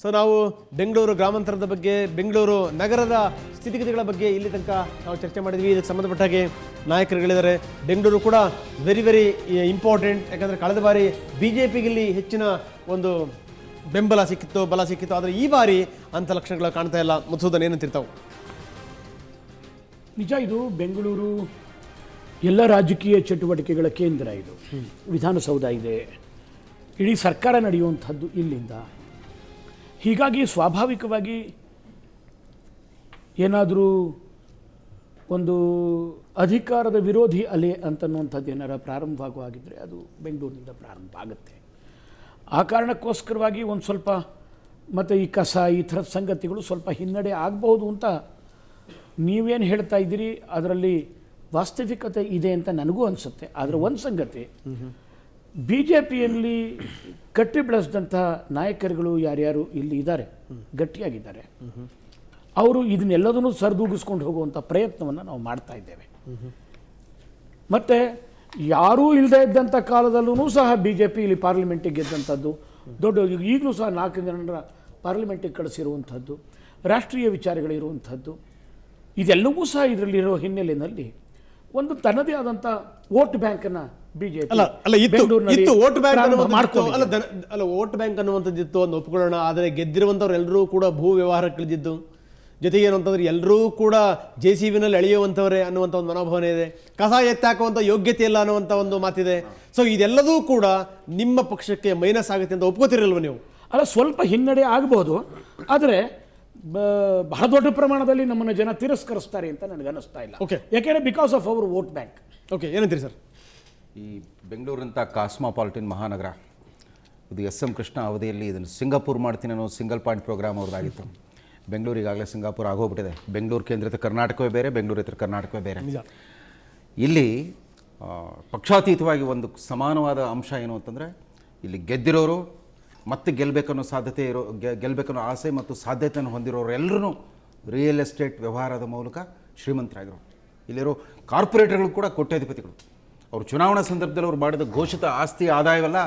So ನಾವು ಬೆಂಗಳೂರು ಗ್ರಾಮಾಂತರದ ಬಗ್ಗೆ, ಬೆಂಗಳೂರು ನಗರದ ಸ್ಥಿತಿಗತಿಗಳ ಬಗ್ಗೆ ಇಲ್ಲಿ ತನಕ ನಾವು ಚರ್ಚೆ ಮಾಡಿದ್ವಿ. ಇದಕ್ಕೆ ಸಂಬಂಧಪಟ್ಟ ಹಾಗೆ ನಾಯಕರುಗಳಿದ್ದಾರೆ. ಬೆಂಗಳೂರು ಕೂಡ ವೆರಿ ಇಂಪಾರ್ಟೆಂಟ್. ಯಾಕಂದರೆ ಕಳೆದ ಬಾರಿ BJPಗೆ ಇಲ್ಲಿ ಹೆಚ್ಚಿನ ಒಂದು ಬೆಂಬಲ ಸಿಕ್ಕಿತ್ತು, ಬಲ ಸಿಕ್ಕಿತ್ತು. ಆದರೆ ಈ ಬಾರಿ ಅಂಥ ಲಕ್ಷಣಗಳು ಕಾಣ್ತಾ ಇಲ್ಲ. ಮಧುಸೂದನ್ ಏನಂತಿರ್ತಾವೆ? ನಿಜ, ಇದು ಬೆಂಗಳೂರು ಎಲ್ಲ ರಾಜಕೀಯ ಚಟುವಟಿಕೆಗಳ ಕೇಂದ್ರ. ಇದು ವಿಧಾನಸೌಧ ಇದೆ, ಇಡೀ ಸರ್ಕಾರ ನಡೆಯುವಂಥದ್ದು ಇಲ್ಲಿಂದ. ಹೀಗಾಗಿ ಸ್ವಾಭಾವಿಕವಾಗಿ ಏನಾದರೂ ಒಂದು ಅಧಿಕಾರದ ವಿರೋಧಿ ಅಲೆ ಅಂತನ್ನುವಂಥದ್ದು ಏನಾರ ಪ್ರಾರಂಭವಾಗಿದ್ದರೆ ಅದು ಬೆಂಗಳೂರಿನಿಂದ ಪ್ರಾರಂಭ ಆಗುತ್ತೆ. ಆ ಕಾರಣಕ್ಕೋಸ್ಕರವಾಗಿ ಒಂದು ಸ್ವಲ್ಪ ಮತ್ತು ಈ ಕಸ ಈ ಥರದ ಸಂಗತಿಗಳು ಸ್ವಲ್ಪ ಹಿನ್ನಡೆ ಆಗಬಹುದು ಅಂತ ನೀವೇನು ಹೇಳ್ತಾ ಇದ್ದೀರಿ, ಅದರಲ್ಲಿ ವಾಸ್ತವಿಕತೆ ಇದೆ ಅಂತ ನನಗೂ ಅನಿಸುತ್ತೆ. ಆದರೆ ಒಂದು ಸಂಗತಿ, BJPಯಲ್ಲಿ ಕಟ್ಟಿ ಬೆಳೆಸಿದಂಥ ನಾಯಕರುಗಳು ಯಾರ್ಯಾರು ಇಲ್ಲಿ ಇದ್ದಾರೆ, ಗಟ್ಟಿಯಾಗಿದ್ದಾರೆ, ಅವರು ಇದನ್ನೆಲ್ಲದನ್ನು ಸರಿದೂಗಿಸ್ಕೊಂಡು ಹೋಗುವಂಥ ಪ್ರಯತ್ನವನ್ನು ನಾವು ಮಾಡ್ತಾ ಇದ್ದೇವೆ. ಮತ್ತು ಯಾರೂ ಇಲ್ಲದೆ ಇದ್ದಂಥ ಕಾಲದಲ್ಲೂ ಸಹ BJP ಇಲ್ಲಿ ಪಾರ್ಲಿಮೆಂಟಿಗೆ ಗೆದ್ದಂಥದ್ದು ದೊಡ್ಡ, ಈಗಲೂ ಸಹ 4 ಜನರ ಪಾರ್ಲಿಮೆಂಟಿಗೆ ಕಳಿಸಿರುವಂಥದ್ದು, ರಾಷ್ಟ್ರೀಯ ವಿಚಾರಗಳಿರುವಂಥದ್ದು, ಇದೆಲ್ಲವೂ ಸಹ ಇದರಲ್ಲಿರೋ ಹಿನ್ನೆಲೆಯಲ್ಲಿ ಒಂದು ತನ್ನದೇ ಆದಂಥ ವೋಟ್ ಬ್ಯಾಂಕನ್ನು BJP ವೋಟ್ ಬ್ಯಾಂಕ್ ಅನ್ನುವಂಥದ್ದಿತ್ತು, ಒಂದು ಒಪ್ಕೊಳ್ಳೋಣ. ಆದರೆ ಗೆದ್ದಿರುವಂಥವ್ರು ಎಲ್ಲರೂ ಕೂಡ ಭೂ ವ್ಯವಹಾರಕ್ಕಿಳಿದಿದ್ದು, ಜೊತೆಗೆ ಏನು ಅಂತಂದ್ರೆ ಎಲ್ಲರೂ ಕೂಡ JCBನಲ್ಲಿ ಎಳೆಯುವಂಥವರೇ ಅನ್ನುವಂಥ ಒಂದು ಮನೋಭಾವನೆ ಇದೆ. ಕಸ ಎತ್ತಾಕುವಂಥ ಯೋಗ್ಯತೆ ಇಲ್ಲ ಅನ್ನುವಂಥ ಒಂದು ಮಾತಿದೆ. ಸೊ ಇದೆಲ್ಲದೂ ಕೂಡ ನಿಮ್ಮ ಪಕ್ಷಕ್ಕೆ ಮೈನಸ್ ಆಗುತ್ತೆ ಅಂತ ಒಪ್ಕೋತಿರಲ್ವ ನೀವು? ಅಲ್ಲ, ಸ್ವಲ್ಪ ಹಿನ್ನಡೆ ಆಗಬಹುದು, ಆದರೆ ಬಹಳ ದೊಡ್ಡ ಪ್ರಮಾಣದಲ್ಲಿ ನಮ್ಮನ್ನು ಜನ ತಿರಸ್ಕರಿಸ್ತಾರೆ ಅಂತ ನನಗೆ ಅನ್ನಿಸ್ತಾ ಇಲ್ಲ. ಓಕೆ, ಯಾಕೆಂದರೆ because of our vote bank. Okay, ಏನಂತೀರಿ ಸರ್? ಈ ಬೆಂಗಳೂರಂಥ ಕಾಸ್ಮೋಪಾಲಿಟನ್ ಮಹಾನಗರ, ಇದು SM ಕೃಷ್ಣ ಅವಧಿಯಲ್ಲಿ ಇದನ್ನು ಸಿಂಗಾಪುರ್ ಮಾಡ್ತೀನಿ ಅನ್ನೋ ಸಿಂಗಲ್ ಪಾಯಿಂಟ್ ಪ್ರೋಗ್ರಾಮ್ ಅವ್ರದ್ದಾಗಿತ್ತು. ಬೆಂಗಳೂರು ಈಗಾಗಲೇ ಸಿಂಗಾಪುರ್ ಆಗೋಗ್ಬಿಟ್ಟಿದೆ. ಬೆಂಗಳೂರು ಕೇಂದ್ರಿತ ಕರ್ನಾಟಕವೇ ಬೇರೆ, ಬೆಂಗಳೂರೇತರ ಕರ್ನಾಟಕವೇ ಬೇರೆ. ಇಲ್ಲಿ ಪಕ್ಷಾತೀತವಾಗಿ ಒಂದು ಸಮಾನವಾದ ಅಂಶ ಏನು ಅಂತಂದರೆ, ಇಲ್ಲಿ ಗೆದ್ದಿರೋರು ಮತ್ತೆ ಗೆಲ್ಲಬೇಕನ್ನೋ ಸಾಧ್ಯತೆ ಗೆಲ್ಲಬೇಕನ್ನೋ ಆಸೆ ಮತ್ತು ಸಾಧ್ಯತೆಯನ್ನು ಹೊಂದಿರೋರು ಎಲ್ಲರೂ ರಿಯಲ್ ಎಸ್ಟೇಟ್ ವ್ಯವಹಾರದ ಮೂಲಕ ಶ್ರೀಮಂತರಾಗಿರೋರು. ಇಲ್ಲಿರೋ ಕಾರ್ಪೊರೇಟರ್ಗಳು ಕೂಡ ಕೋಟ್ಯಾಧಿಪತಿಗಳು. ಅವರು ಚುನಾವಣಾ ಸಂದರ್ಭದಲ್ಲಿ ಅವರು ಮಾಡಿದ ಘೋಷಿತ ಆಸ್ತಿ ಆದಾಯವೆಲ್ಲ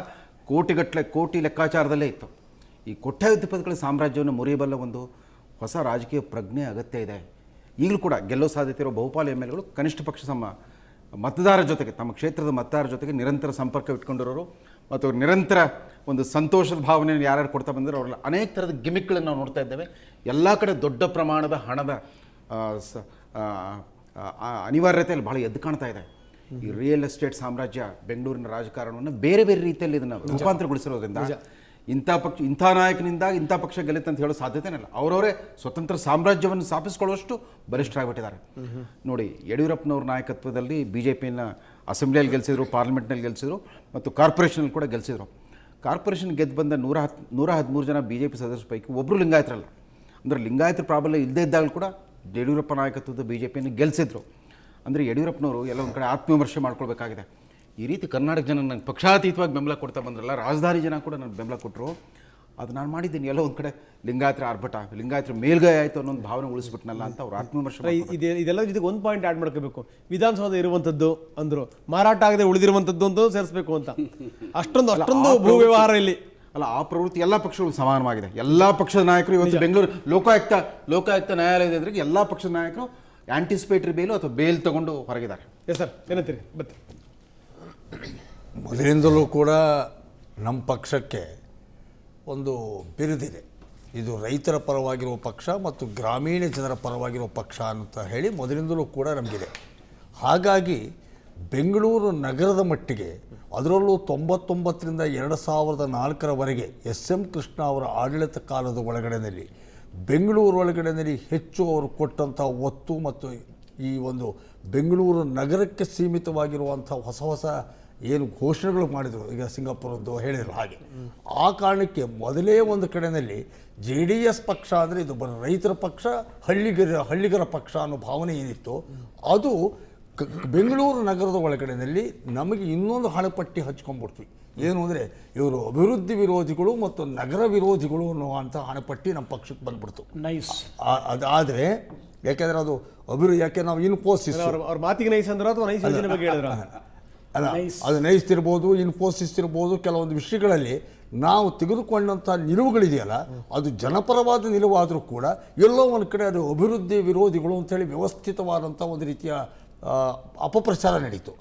ಕೋಟಿ ಲೆಕ್ಕಾಚಾರದಲ್ಲೇ ಇತ್ತು. ಈ ಕೋಟ್ಯಾಧಿಪತಿಗಳ ಸಾಮ್ರಾಜ್ಯವನ್ನು ಮುರಿಯಬಲ್ಲ ಒಂದು ಹೊಸ ರಾಜಕೀಯ ಪ್ರಜ್ಞೆ ಅಗತ್ಯ ಇದೆ. ಈಗಲೂ ಕೂಡ ಗೆಲ್ಲೋ ಸಾಧ್ಯತೆ ಇರೋ ಬಹುಪಾಲು MLAಗಳು ಕನಿಷ್ಠ ಪಕ್ಷ ಮತದಾರರ ಜೊತೆಗೆ, ತಮ್ಮ ಕ್ಷೇತ್ರದ ಮತದಾರರ ಜೊತೆಗೆ ನಿರಂತರ ಸಂಪರ್ಕ ಇಟ್ಕೊಂಡಿರೋರು ಮತ್ತು ನಿರಂತರ ಒಂದು ಸಂತೋಷದ ಭಾವನೆಯನ್ನು ಯಾರ್ಯಾರು ಕೊಡ್ತಾ ಬಂದರೆ ಅವರೆಲ್ಲ ಅನೇಕ ಥರದ ಗಿಮಿಕ್ಗಳನ್ನು ನಾವು ನೋಡ್ತಾ ಇದ್ದೇವೆ. ಎಲ್ಲ ಕಡೆ ದೊಡ್ಡ ಪ್ರಮಾಣದ ಹಣದ ಅನಿವಾರ್ಯತೆಯಲ್ಲಿ ಭಾಳ ಎದ್ದು ಕಾಣ್ತಾ ಇದೆ. ಈ ರಿಯಲ್ ಎಸ್ಟೇಟ್ ಸಾಮ್ರಾಜ್ಯ ಬೆಂಗಳೂರಿನ ರಾಜಕಾರಣವನ್ನು ಬೇರೆ ರೀತಿಯಲ್ಲಿ ಇದನ್ನು ರೂಪಾಂತರಗೊಳಿಸಿರೋದ್ರಿಂದ ಇಂಥ ನಾಯಕನಿಂದ ಇಂಥ ಪಕ್ಷ ಗೆಲ್ಲುತ್ತೆ ಅಂತ ಹೇಳೋ ಸಾಧ್ಯತೆನೇ ಇಲ್ಲ. ಅವರವರೇ ಸ್ವತಂತ್ರ ಸಾಮ್ರಾಜ್ಯವನ್ನು ಸ್ಥಾಪಿಸ್ಕೊಳ್ಳುವಷ್ಟು ಬಲಿಷ್ಠರಾಗಿಬಿಟ್ಟಿದ್ದಾರೆ. ನೋಡಿ, ಯಡಿಯೂರಪ್ಪನವ್ರ ನಾಯಕತ್ವದಲ್ಲಿ BJPಯನ್ನು ಅಸೆಂಬ್ಲಿಯಲ್ಲಿ ಗೆಲ್ಲಿಸಿದ್ರು, ಪಾರ್ಲಿಮೆಂಟ್ನಲ್ಲಿ ಗೆಲ್ಲಿಸಿದ್ರು ಮತ್ತು ಕಾರ್ಪೊರೇಷನಲ್ಲಿ ಕೂಡ ಗೆಲ್ಲಿಸಿದ್ರು. ಕಾರ್ಪೊರೇಷನ್ ಗೆದ್ದು ಬಂದ 113 ಜನ BJP ಸದಸ್ಯರ ಪೈಕಿ ಒಬ್ಬರು ಲಿಂಗಾಯತರಲ್ಲ. ಅಂದರೆ ಲಿಂಗಾಯತರ ಪ್ರಾಬಲ್ಯ ಇಲ್ಲದೇ ಇದ್ದಾಗಲೂ ಕೂಡ ಯಡಿಯೂರಪ್ಪ ನಾಯಕತ್ವದ BJPಯನ್ನು ಗೆಲ್ಲಿಸಿದ್ರು. ಅಂದರೆ ಯಡಿಯೂರಪ್ಪನವರು ಎಲ್ಲ ಒಂದು ಕಡೆ ಆತ್ಮವಿಮರ್ಶೆ ಮಾಡ್ಕೊಳ್ಬೇಕಾಗಿದೆ. ಈ ರೀತಿ ಕರ್ನಾಟಕ ಜನ ನನಗೆ ಪಕ್ಷಾತೀತವಾಗಿ ಬೆಂಬಲ ಕೊಡ್ತಾ ಬಂದ್ರಲ್ಲ, ರಾಜಧಾನಿ ಜನ ಕೂಡ ನನಗೆ ಬೆಂಬಲ ಕೊಟ್ಟರು. ಅದು ನಾನು ಮಾಡಿದ್ದೀನಿ. ಎಲ್ಲೋ ಒಂದು ಕಡೆ ಲಿಂಗಾಯತರ ಆರ್ಭಟ, ಲಿಂಗಾಯತರ ಮೇಲ್ಗೈ ಆಯಿತು ಅನ್ನೋ ಒಂದು ಭಾವನೆ ಉಳಿಸ್ಬಿಟ್ನಲ್ಲ ಅಂತ ಅವ್ರು ಆತ್ಮವಿಮರ್ಶೆ. ಇದೆಲ್ಲ ಜೊತೆಗೆ ಒಂದು ಪಾಯಿಂಟ್ ಆ್ಯಡ್ ಮಾಡ್ಕೋಬೇಕು. ವಿಧಾನಸೌಧ ಇರುವಂಥದ್ದು ಅಂದರು, ಮಾರಾಟ ಆಗದೆ ಉಳಿದಿರುವಂಥದ್ದು ಅಂತ ಸೇರಿಸಬೇಕು ಅಂತ. ಅಷ್ಟೊಂದು ಭೂ ವ್ಯವಹಾರ ಇಲ್ಲಿ ಅಲ್ಲ. ಆ ಪ್ರವೃತ್ತಿ ಎಲ್ಲ ಪಕ್ಷಗಳು ಸಮಾನವಾಗಿದೆ. ಎಲ್ಲ ಪಕ್ಷದ ನಾಯಕರು ಇವತ್ತು ಬೆಂಗಳೂರು ಲೋಕಾಯುಕ್ತ ನ್ಯಾಯಾಲಯದ ಎದುರಿಗೆ ಎಲ್ಲ ಪಕ್ಷದ ನಾಯಕರು ಆಂಟಿಸಿಪೇಟರಿ ಬೇಲು ಅಥವಾ ಬೇಲ್ ತಗೊಂಡು ಹೊರಗಿದ್ದಾರೆ. ಎಸ್ ಸರ್, ಏನಂತೀರಿ? ಮೊದಲಿಂದಲೂ ಕೂಡ ನಮ್ಮ ಪಕ್ಷಕ್ಕೆ ಒಂದು ಬಿರುದಿದೆ. ಇದು ರೈತರ ಪರವಾಗಿರುವ ಪಕ್ಷ ಮತ್ತು ಗ್ರಾಮೀಣ ಜನರ ಪರವಾಗಿರುವ ಪಕ್ಷ ಅಂತ ಹೇಳಿ ಮೊದಲಿಂದಲೂ ಕೂಡ ನಮಗಿದೆ. ಹಾಗಾಗಿ ಬೆಂಗಳೂರು ನಗರದ ಮಟ್ಟಿಗೆ, ಅದರಲ್ಲೂ 99ರಿಂದ 2004ರವರೆಗೆ SM ಕೃಷ್ಣ ಅವರ ಆಡಳಿತ ಕಾಲದ ಒಳಗಡೆಯಲ್ಲಿ ಬೆಂಗಳೂರು ಒಳಗಡೆಯಲ್ಲಿ ಹೆಚ್ಚು ಅವರು ಕೊಟ್ಟಂಥ ಒತ್ತು ಮತ್ತು ಈ ಒಂದು ಬೆಂಗಳೂರು ನಗರಕ್ಕೆ ಸೀಮಿತವಾಗಿರುವಂಥ ಹೊಸ ಏನು ಘೋಷಣೆಗಳು ಮಾಡಿದರು, ಈಗ ಸಿಂಗಾಪುರದ್ದು ಹೇಳಿದ್ರು ಹಾಗೆ, ಆ ಕಾರಣಕ್ಕೆ ಮೊದಲೇ ಒಂದು ಕಡೆಯಲ್ಲಿ JDS ಪಕ್ಷ ಅಂದರೆ ಇದು ರೈತರ ಪಕ್ಷ, ಹಳ್ಳಿಗರ ಪಕ್ಷ ಅನ್ನೋ ಭಾವನೆ ಏನಿತ್ತು, ಅದು ಬೆಂಗಳೂರು ನಗರದ ಒಳಗಡೆಯಲ್ಲಿ ನಮಗೆ ಇನ್ನೊಂದು ಹಣಪಟ್ಟಿ ಹಚ್ಕೊಂಡ್ಬಿಡ್ತೀವಿ. ಏನು ಅಂದರೆ ಇವರು ಅಭಿವೃದ್ಧಿ ವಿರೋಧಿಗಳು ಮತ್ತು ನಗರ ವಿರೋಧಿಗಳು ಅನ್ನುವಂಥ ಹಣಪಟ್ಟಿ ನಮ್ಮ ಪಕ್ಷಕ್ಕೆ ಬಂದ್ಬಿಡ್ತು. ನೈಸ್. ಅದಾದರೆ ಯಾಕೆಂದರೆ ಅದು ಯಾಕೆ ನಾವು ಇನ್ಫೋಸಿಸ್ ಅವ್ರ ಮಾತಿಗೆ ನೈಸ್ ಅಂದ್ರೆ ಅಥವಾ ನೈಸ್ ಯೋಜನೆ ಬಗ್ಗೆ ಹೇಳಿದ್ರು ಅಲ್ಲ, ಅದು ನೈಸ್ ಇರ್ಬೋದು, ಇನ್ಫೋಸಿಸ್ ಇರ್ಬೋದು, ಕೆಲವೊಂದು ವಿಷಯಗಳಲ್ಲಿ ನಾವು ತೆಗೆದುಕೊಂಡಂಥ ನಿಲುವುಗಳಿದೆಯಲ್ಲ ಅದು ಜನಪರವಾದ ನಿಲುವಾದರೂ ಕೂಡ ಎಲ್ಲೋ ಒಂದು ಕಡೆ ಅದು ಅಭಿವೃದ್ಧಿ ವಿರೋಧಿಗಳು ಅಂತೇಳಿ ವ್ಯವಸ್ಥಿತವಾದಂಥ ಒಂದು ರೀತಿಯ ಅಪಪ್ರಚಾರ ನಡೀತು.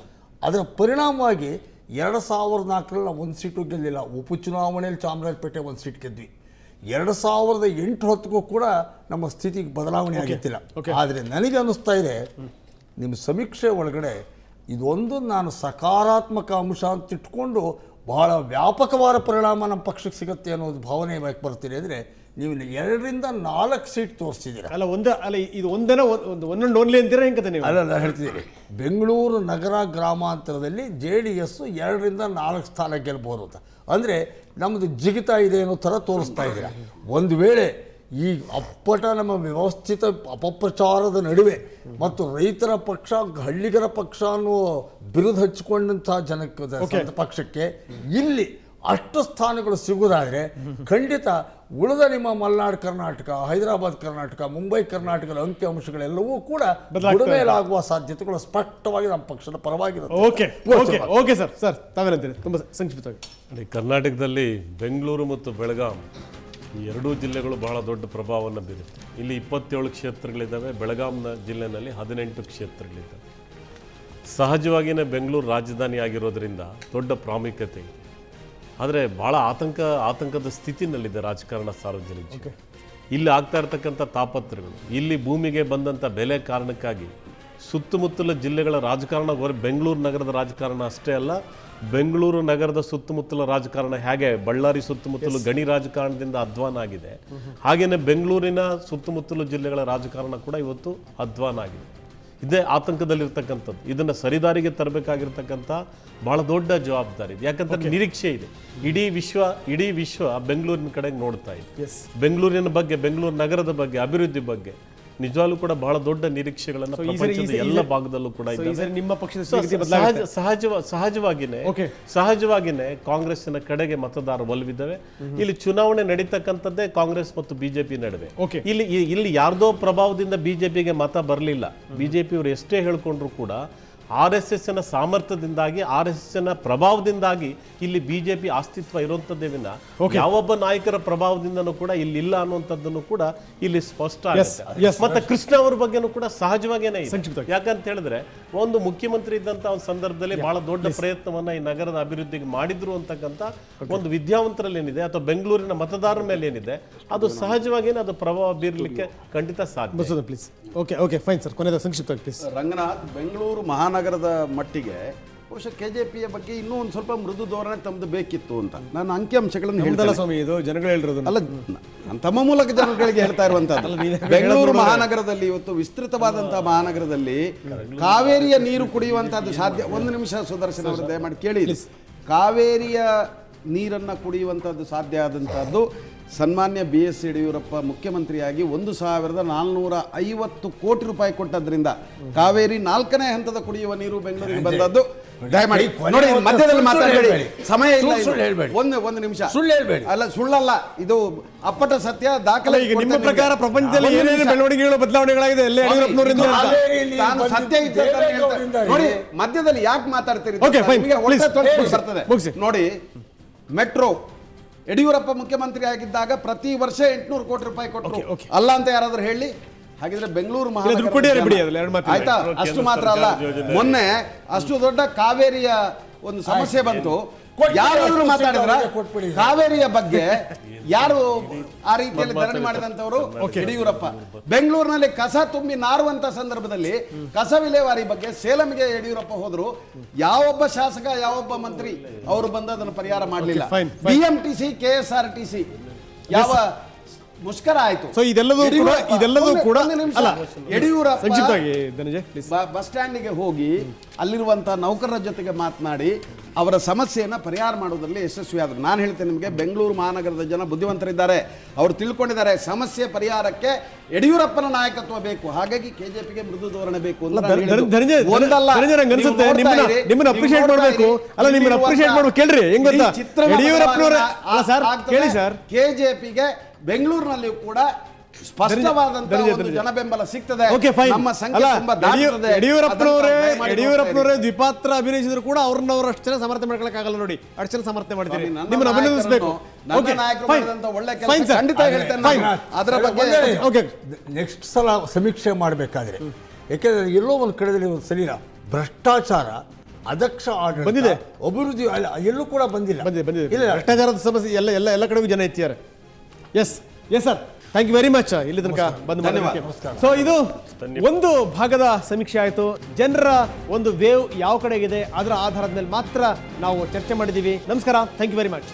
ಅದರ ಪರಿಣಾಮವಾಗಿ 2004ರಲ್ಲಿ ನಾವು ಒಂದು ಸೀಟು ಗೆಲ್ಲಿಲ್ಲ. ಉಪಚುನಾವಣೆಯಲ್ಲಿ ಚಾಮರಾಜಪೇಟೆ ಒಂದು ಸೀಟ್ ಗೆದ್ವಿ. 2008 ಕೂಡ ನಮ್ಮ ಸ್ಥಿತಿಗೆ ಬದಲಾವಣೆ ಆಗಿತ್ತಿಲ್ಲ. ಆದರೆ ನನಗೆ ಅನ್ನಿಸ್ತಾ ಇದೆ ನಿಮ್ಮ ಸಮೀಕ್ಷೆ ಒಳಗಡೆ ಇದೊಂದು ನಾನು ಸಕಾರಾತ್ಮಕ ಅಂಶ ಅಂತ ಇಟ್ಕೊಂಡು ಬಹಳ ವ್ಯಾಪಕವಾದ ಪರಿಣಾಮ ನಮ್ಮ ಪಕ್ಷಕ್ಕೆ ಸಿಗುತ್ತೆ ಅನ್ನೋದು ಭಾವನೆ ಬರ್ತೀನಿ. ಅಂದರೆ ನೀವು 2ರಿಂದ 4 ಸೀಟ್ ತೋರಿಸ್ತಿದ್ದೀರಾ. ಇದು ಒಂದೇನ ಒಂದೊಂದು ಓನ್ಲಿ ಅಂತೀರಾ ಹೆಂಗೆ ನೀವು? ಅಲ್ಲ ಹೇಳ್ತಿದ್ದೀರಿ, ಬೆಂಗಳೂರು ನಗರ ಗ್ರಾಮಾಂತರದಲ್ಲಿ JDS 2ರಿಂದ 4 ಸ್ಥಾನ ಗೆಲ್ಬೋದು ಅಂತ. ಅಂದರೆ ನಮ್ಮದು ಜಿಗಿತಾ ಇದೆ ಅನ್ನೋ ಥರ ತೋರಿಸ್ತಾ ಇದ್ದೀರಾ. ಒಂದು ವೇಳೆ ಈ ಅಪ್ಪಟ ನಮ್ಮ ವ್ಯವಸ್ಥಿತ ಅಪಪ್ರಚಾರದ ನಡುವೆ ಮತ್ತು ರೈತರ ಪಕ್ಷ ಹಳ್ಳಿಗರ ಪಕ್ಷ ಅನ್ನೋ ಬಿರುದು ಹಚ್ಚಿಕೊಂಡಂತಹ ಪಕ್ಷಕ್ಕೆ ಇಲ್ಲಿ ಅಷ್ಟು ಸ್ಥಾನಗಳು ಸಿಗುವುದಾದರೆ ಖಂಡಿತ ಉಳಿದ ನಿಮ್ಮ ಮಲೆನಾಡು ಕರ್ನಾಟಕ, ಹೈದರಾಬಾದ್ ಕರ್ನಾಟಕ, ಮುಂಬೈ ಕರ್ನಾಟಕದ ಅಂಕಿಅಂಶಗಳೆಲ್ಲವೂ ಕೂಡ ಬುಡಮೇಲಾಗುವ ಸಾಧ್ಯತೆಗಳು ಸ್ಪಷ್ಟವಾಗಿ ನಮ್ಮ ಪಕ್ಷದ ಪರವಾಗಿರುತ್ತೆ. Okay sir ತಾವೇನಂತೀರಿ? ತುಂಬ ಸಂಕ್ಷಿಪ್ತವಾಗಿ. ಕರ್ನಾಟಕದಲ್ಲಿ ಬೆಂಗಳೂರು ಮತ್ತು ಬೆಳಗಾಂ ಈ ಎರಡೂ ಜಿಲ್ಲೆಗಳು ಬಹಳ ದೊಡ್ಡ ಪ್ರಭಾವವನ್ನು ಬೀರುತ್ತೆ. ಇಲ್ಲಿ 27 ಕ್ಷೇತ್ರಗಳಿದ್ದಾವೆ, ಬೆಳಗಾಂನ ಜಿಲ್ಲೆಯಲ್ಲಿ 18 ಕ್ಷೇತ್ರಗಳಿದ್ದಾವೆ. ಸಹಜವಾಗಿಯೇ ಬೆಂಗಳೂರು ರಾಜಧಾನಿ ಆಗಿರೋದ್ರಿಂದ ದೊಡ್ಡ ಪ್ರಾಮುಖ್ಯತೆ ಇದೆ. ಆದರೆ ಭಾಳ ಆತಂಕದ ಸ್ಥಿತಿನಲ್ಲಿದೆ ರಾಜಕಾರಣ ಸಾರ್ವಜನಿಕ. ಇಲ್ಲಿ ಆಗ್ತಾ ಇರ್ತಕ್ಕಂಥ ತಾಪತ್ರಗಳು, ಇಲ್ಲಿ ಭೂಮಿಗೆ ಬಂದಂಥ ಬೆಲೆ ಕಾರಣಕ್ಕಾಗಿ ಸುತ್ತಮುತ್ತಲ ಜಿಲ್ಲೆಗಳ ರಾಜಕಾರಣ, ಬೆಂಗಳೂರು ನಗರದ ರಾಜಕಾರಣ ಅಷ್ಟೇ ಅಲ್ಲ, ಬೆಂಗಳೂರು ನಗರದ ಸುತ್ತಮುತ್ತಲ ರಾಜಕಾರಣ ಹೇಗೆ ಬಳ್ಳಾರಿ ಸುತ್ತಮುತ್ತಲು ಗಣಿ ರಾಜಕಾರಣದಿಂದ ಅಧ್ವಾನ ಆಗಿದೆ, ಹಾಗೇನೆ ಬೆಂಗಳೂರಿನ ಸುತ್ತಮುತ್ತಲು ಜಿಲ್ಲೆಗಳ ರಾಜಕಾರಣ ಕೂಡ ಇವತ್ತು ಅಧ್ವಾನ ಆಗಿದೆ. ಇದೇ ಆತಂಕದಲ್ಲಿರ್ತಕ್ಕಂಥದ್ದು. ಇದನ್ನು ಸರಿದಾರಿಗೆ ತರಬೇಕಾಗಿರ್ತಕ್ಕಂಥ ಬಹಳ ದೊಡ್ಡ ಜವಾಬ್ದಾರಿ ಇದೆ. ಯಾಕಂದ್ರೆ ನಿರೀಕ್ಷೆ ಇದೆ. ಇಡೀ ವಿಶ್ವ ಬೆಂಗಳೂರಿನ ಕಡೆಗೆ ನೋಡ್ತಾ ಇದೆ. ಬೆಂಗಳೂರಿನ ಬಗ್ಗೆ, ಬೆಂಗಳೂರು ನಗರದ ಬಗ್ಗೆ, ಅಭಿವೃದ್ಧಿ ಬಗ್ಗೆ ನಿಜವಾಗ್ಲೂ ಕೂಡ ಬಹಳ ದೊಡ್ಡ ನಿರೀಕ್ಷೆಗಳನ್ನು ಪ್ರಪಂಚದ ಎಲ್ಲ ಭಾಗದಲ್ಲೂ ಕೂಡ ಇದೆ. ನಿಮ್ಮ ಪಕ್ಷದ ಸಹಜವಾಗಿನೇ ಕಾಂಗ್ರೆಸ್ಸಿನ ಕಡೆಗೆ ಮತದಾರ ಒಲವಿದ್ದಾವೆ. ಇಲ್ಲಿ ಚುನಾವಣೆ ನಡೀತಕ್ಕಂಥದ್ದೇ ಕಾಂಗ್ರೆಸ್ ಮತ್ತು ಬಿಜೆಪಿ ನಡುವೆ. ಇಲ್ಲಿ ಯಾರ್ದೋ ಪ್ರಭಾವದಿಂದ ಬಿಜೆಪಿಗೆ ಮತ ಬರಲಿಲ್ಲ. ಬಿಜೆಪಿ ಅವರು ಎಷ್ಟೇ ಹೇಳ್ಕೊಂಡ್ರು ಕೂಡ RSSನ ಸಾಮರ್ಥ್ಯದಿಂದಾಗಿ, RSSನ ಪ್ರಭಾವದಿಂದಾಗಿ ಇಲ್ಲಿ ಬಿಜೆಪಿ ಅಸ್ತಿತ್ವ ಇರುವಂತದ್ದೇ ವಿನ ಯಾವೊಬ್ಬ ನಾಯಕರ ಪ್ರಭಾವದಿಂದನೂ ಕೂಡ ಇಲ್ಲಿ ಇಲ್ಲ ಅನ್ನುವಂಥದ್ದನ್ನು ಕೂಡ ಇಲ್ಲಿ ಸ್ಪಷ್ಟ ಆಗುತ್ತೆ. ಮತ್ತೆ ಕೃಷ್ಣ ಅವರ ಬಗ್ಗೆನೂ ಕೂಡ ಸಹಜವಾಗೇನೆ ಇದೆ. ಯಾಕಂತ ಹೇಳಿದ್ರೆ ಒಂದು ಮುಖ್ಯಮಂತ್ರಿ ಇದ್ದಂತ ಒಂದು ಸಂದರ್ಭದಲ್ಲಿ ಬಹಳ ದೊಡ್ಡ ಪ್ರಯತ್ನವನ್ನ ಈ ನಗರದ ಅಭಿವೃದ್ಧಿಗೆ ಮಾಡಿದ್ರು ಅಂತಕ್ಕಂಥ ಒಂದು ವಿದ್ಯಾವಂತರಲ್ಲಿ ಏನಿದೆ ಅಥವಾ ಬೆಂಗಳೂರಿನ ಮತದಾರರ ಮೇಲೆ ಏನಿದೆ ಅದು ಸಹಜವಾಗೇನೆ ಅದು ಪ್ರಭಾವ ಬೀರಲಿಕ್ಕೆ ಖಂಡಿತ ಸಾಧ್ಯ. ಪ್ಲೀಸ್. ಓಕೆ ಫೈನ್ ಸರ್, ಕೊನೆಯದ ಸಂಕ್ಷಿಪ್ತವಾಗಿ ಪ್ಲೀಸ್. ರಂಗನಾಥ್, ಬೆಂಗಳೂರು ಮಹಾನಗರದ ಮಟ್ಟಿಗೆ ಬಹುಶಃ KJPಯ ಬಗ್ಗೆ ಇನ್ನೂ ಒಂದು ಸ್ವಲ್ಪ ಮೃದು ಧೋರಣೆ ತಮ್ಮದು ಬೇಕಿತ್ತು ಅಂತ ನಾನು ಅಂಕಿಅಂಶಗಳನ್ನು ಹೇಳ್ದಲ್ಲ ಸ್ವಾಮಿ. ಇದು ಜನಗಳು ಹೇಳಿರೋದು ಅಲ್ಲ, ತಮ್ಮ ಮೂಲಕ ಜನಗಳಿಗೆ ಹೇಳ್ತಾ ಇರುವಂತದ್ದು. ಬೆಂಗಳೂರು ಮಹಾನಗರದಲ್ಲಿ ಇವತ್ತು ವಿಸ್ತೃತವಾದಂತಹ ಮಹಾನಗರದಲ್ಲಿ ಕಾವೇರಿಯ ನೀರು ಕುಡಿಯುವಂತಹದ್ದು ಸಾಧ್ಯ. ಒಂದು ನಿಮಿಷ ಸುದರ್ಶನ ಅವರು ದಯಮಾಡಿ ಕೇಳಿ. ಕಾವೇರಿಯ ನೀರನ್ನು ಕುಡಿಯುವಂಥದ್ದು ಸಾಧ್ಯ ಆದಂತಹದ್ದು ಸನ್ಮಾನ್ಯ BS ಯಡಿಯೂರಪ್ಪ ಮುಖ್ಯಮಂತ್ರಿಯಾಗಿ 1450 ಕೋಟಿ ರೂಪಾಯಿ ಕೊಟ್ಟದ್ರಿಂದ ಕಾವೇರಿ 4ನೇ ಹಂತದ ಕುಡಿಯುವ ನೀರು ಬೆಂಗಳೂರಿಗೆ ಬಂದದ್ದು. ದಯಮಾಡಿ ನೋಡಿ, ಮಧ್ಯದಲ್ಲಿ ಮಾತಾಡಬೇಡಿ, ಸಮಯ ಇಲ್ಲ. ಒಂದು ನಿಮಿಷ. ಸುಳ್ಳು ಹೇಳ್ಬೇಡಿ. ಅಲ್ಲ, ಸುಳ್ಳಲ್ಲ, ಇದು ಅಪ್ಪಟ ಸತ್ಯ. ದಾಖಲೆ. ಈಗ ನಿಮ್ಮ ಪ್ರಕಾರ ಪ್ರಪಂಚದಲ್ಲಿ ಏನೇನು ಬೆಳವಣಿಗೆಗಳು ಬದಲಾವಣೆಗಳಾಗಿದೆ ಎಲ್ಲ ಯಡಿಯೂರಪ್ಪನವರಿಂದ ನಾನು ಸತ್ಯ ನೋಡಿ, ಮಧ್ಯದಲ್ಲಿ ಯಾಕೆ ಮಾತಾಡ್ತೀರಿ? ನೋಡಿ, ಮೆಟ್ರೋ ಯಡಿಯೂರಪ್ಪ ಮುಖ್ಯಮಂತ್ರಿ ಆಗಿದ್ದಾಗ ಪ್ರತಿ ವರ್ಷ 800 ಕೋಟಿ ರೂಪಾಯಿ ಕೊಟ್ಟರು. ಅಲ್ಲ ಅಂತ ಯಾರಾದ್ರೂ ಹೇಳಿ? ಹಾಗಿದ್ರೆ ಬೆಂಗಳೂರು ಮಹಾನಗರ ಆಯ್ತಾ? ಅಷ್ಟು ಮಾತ್ರ ಅಲ್ಲ, ಮೊನ್ನೆ ಅಷ್ಟು ದೊಡ್ಡ ಕಾವೇರಿಯ ಒಂದು ಸಮಸ್ಯೆ ಬಂತು. ಯಾರಾದ್ರೂ ಮಾತಾಡಿದ್ರ ಕಾವೇರಿಯ ಬಗ್ಗೆ? ಯಾರು ಆ ರೀತಿಯಲ್ಲಿ ಧರಣಿ ಮಾಡಿದಂತವರು? ಯಡಿಯೂರಪ್ಪ. ಬೆಂಗಳೂರಿನಲ್ಲಿ ಕಸ ತುಂಬಿ ನಾರುವಂತ ಸಂದರ್ಭದಲ್ಲಿ ಕಸ ವಿಲೇವಾರಿ ಬಗ್ಗೆ ಸೇಲಂಗೆ ಯಡಿಯೂರಪ್ಪ ಹೋದ್ರು. ಯಾವೊಬ್ಬ ಶಾಸಕ, ಯಾವೊಬ್ಬ ಮಂತ್ರಿ ಅವರು ಬಂದು ಅದನ್ನು ಪರಿಹಾರ ಮಾಡಲಿಲ್ಲ. BMTC, KSRTC ಯಾವ ಮುಷ್ಕರ ಆಯ್ತು. ಇದೆಲ್ಲದೂ ಕೂಡ ಯಡಿಯೂರಪ್ಪ ಬಸ್ ಸ್ಟ್ಯಾಂಡಿಗೆ ಹೋಗಿ ಅಲ್ಲಿರುವಂತಹ ನೌಕರರ ಜೊತೆಗೆ ಮಾತನಾಡಿ ಅವರ ಸಮಸ್ಯೆಯನ್ನು ಪರಿಹಾರ ಮಾಡೋದ್ರಲ್ಲಿ ಯಶಸ್ವಿಯಾದರು. ನಾನು ಹೇಳ್ತೇನೆ ನಿಮಗೆ, ಬೆಂಗಳೂರು ಮಹಾನಗರದ ಜನ ಬುದ್ಧಿವಂತರಿದ್ದಾರೆ, ಅವರು ತಿಳ್ಕೊಂಡಿದ್ದಾರೆ ಸಮಸ್ಯೆ ಪರಿಹಾರಕ್ಕೆ ಯಡಿಯೂರಪ್ಪನ ನಾಯಕತ್ವ ಬೇಕು. ಹಾಗಾಗಿ KJPಗೆ ಮೃದು ಧೋರಣೆ ಬೇಕು. KJPಗೆ ಬೆಂಗಳೂರಿನಲ್ಲಿಯೂ ಕೂಡ ಸ್ಪಷ್ಟವಾದಂತಹ ಒಂದು ಜನಬೆಂಬಲ ಸಿಗ್ತದೆ. Okay fine. ನಮ್ಮ ಸಂಖ್ಯೆ ತುಂಬಾ ದಾಟ್ತದೆ. ಯಡಿಯೂರಪ್ಪನವರೇ ಅದನ್ನ ದಯಮಾಡಿ ಯಡಿಯೂರಪ್ಪನವರೇ ದ್ವಿಪಾತ್ರ ಅಭಿನಯಿಸಿದ್ರು ಕೂಡ ಅವ್ರನ್ನವ್ರು ಅಷ್ಟು ಜನ ಸಮರ್ಥನೆ ಮಾಡ್ಕೊಳಕ್ಕಾಗಲ್ಲ ನೋಡಿ, ಅಷ್ಟು ಜನ ಸಮರ್ಥನೆ ಮಾಡ್ತೀರಿ, ನನ್ನ ನಿಮ್ಮನ್ನು ಅಭಿನಂದಿಸಬೇಕು. ನನ್ನ ನಾಯಕರು ಮಾಡಿದಂತ ಒಳ್ಳೆ ಕೆಲಸ ಖಂಡಿತ ಹೇಳ್ತೇನೆ ನಾನು. ಅದರ ಬಗ್ಗೆ ಓಕೆ ನೆಕ್ಸ್ಟ್ ಸಲ ಸಮೀಕ್ಷೆ ಮಾಡಬೇಕಾದ್ರೆ, ಯಾಕೆಂದ್ರೆ ಎಲ್ಲೋ ಒಂದು ಕಡೆಯಲ್ಲಿ ಒಂದು ಸರಿನ ಭ್ರಷ್ಟಾಚಾರ, ಅದಕ್ಷ ಆಡಳಿತ, ಬಂದಿದೆ. ಅಭಿವೃದ್ಧಿ ಅಲ್ಲ ಎಲ್ಲೂ ಕೂಡ ಬಂದಿಲ್ಲ. ಬಂದಿದೆ ಇಲ್ಲ ಭ್ರಷ್ಟಾಚಾರದ ಸಮಸ್ಯೆ ಎಲ್ಲ ಕಡೆಗೂ ಜನ ಎತ್ತಿದ್ದಾರೆ. Yes sir, thank you very much ಇಲ್ಲಿ ತನಕ ಬಂದು ಧನ್ಯವಾದ. ಸೊ ಇದು ಒಂದು ಭಾಗದ ಸಮೀಕ್ಷೆ ಆಯಿತು. ಜನರ ಒಂದು ವೇವ್ ಯಾವ ಕಡೆಗಿದೆ ಅದರ ಆಧಾರದ ಮೇಲೆ ಮಾತ್ರ ನಾವು ಚರ್ಚೆ ಮಾಡಿದ್ದೀವಿ. ನಮಸ್ಕಾರ, ಥ್ಯಾಂಕ್ ಯು ವೆರಿ ಮಚ್.